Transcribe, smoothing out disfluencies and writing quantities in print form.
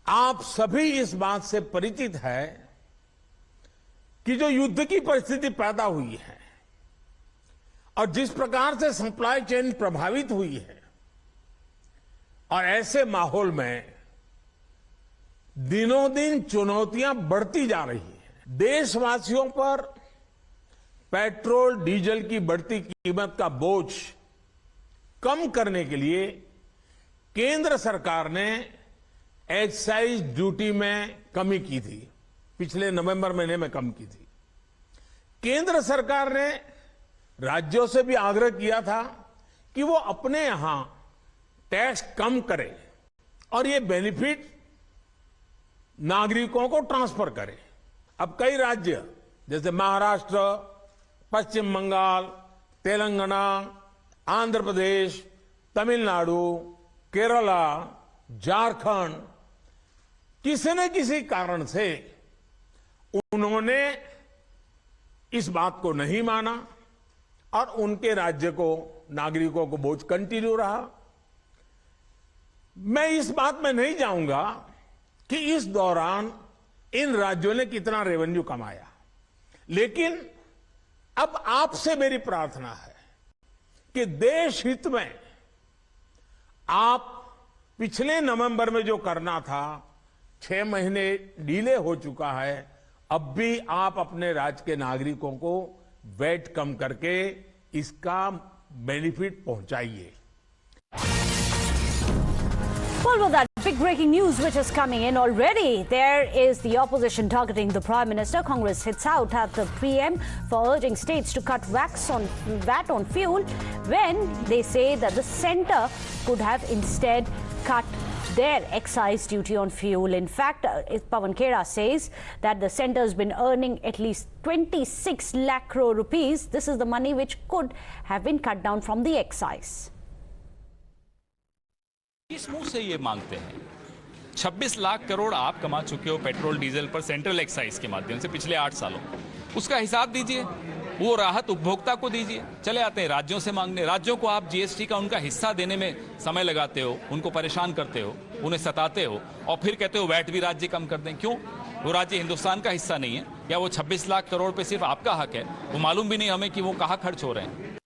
आप सभी इस बात से परिचित है कि जो युद्ध की परिस्थिति पैदा हुई है और जिस प्रकार से सप्लाई चेन प्रभावित हुई है, और ऐसे माहौल में दिनों दिन चुनौतियां बढ़ती जा रही हैं। देशवासियों पर पेट्रोल डीजल की बढ़ती कीमत का बोझ कम करने के लिए केंद्र सरकार ने एक्साइज ड्यूटी में कमी की थी। पिछले नवंबर महीने में कम की थी। केंद्र सरकार ने राज्यों से भी आग्रह किया था कि वो अपने यहां टैक्स कम करें और ये बेनिफिट नागरिकों को ट्रांसफर करें। अब कई राज्य जैसे महाराष्ट्र, पश्चिम बंगाल, तेलंगाना, आंध्र प्रदेश, तमिलनाडु, केरला, झारखंड, किसी न किसी कारण से उन्होंने इस बात को नहीं माना और उनके राज्य को, नागरिकों को बोझ कंटिन्यू रहा। मैं इस बात में नहीं जाऊंगा कि इस दौरान इन राज्यों ने कितना रेवेन्यू कमाया, लेकिन अब आपसे मेरी प्रार्थना है कि देश हित में आप पिछले नवंबर में जो करना था, 6 महीने डिले हो चुका है, अब भी आप अपने राज्य के नागरिकों को वैट कम करके इसका benefit पहुंचाइए। Well, with that big breaking news which is coming in already, there is the opposition targeting the Prime Minister. Congress hits out at the PM for urging states to cut VAT on fuel when they say that the centre could have instead cut their excise duty on fuel. In fact, Pawan Khera says that the centre has been earning at least 26 lakh crore rupees. This is the money which could have been cut down from the excise. किस मुंह से ये मांगते हैं? 26 लाख करोड़ आप कमा चुके हो पेट्रोल डीजल पर सेंट्रल एक्साइज के माध्यम से पिछले 8 सालों। उसका हिसाब दीजिए, वो राहत उपभोक्ता को दीजिए। चले आते हैं राज्यों से मांगने। राज्यों को आप जीएसटी का उनका हिस्सा देने में समय लगाते हो, उनको परेशान करते हो, उन्हें सताते हो और फिर कहते हो वैट भी राज्य कम कर दें। क्यों? वो राज्य हिंदुस्तान का हिस्सा नहीं है? या वो 26 लाख करोड़ पे सिर्फ आपका हक है? वो मालूम भी नहीं हमें कि वो कहाँ खर्च हो रहे हैं।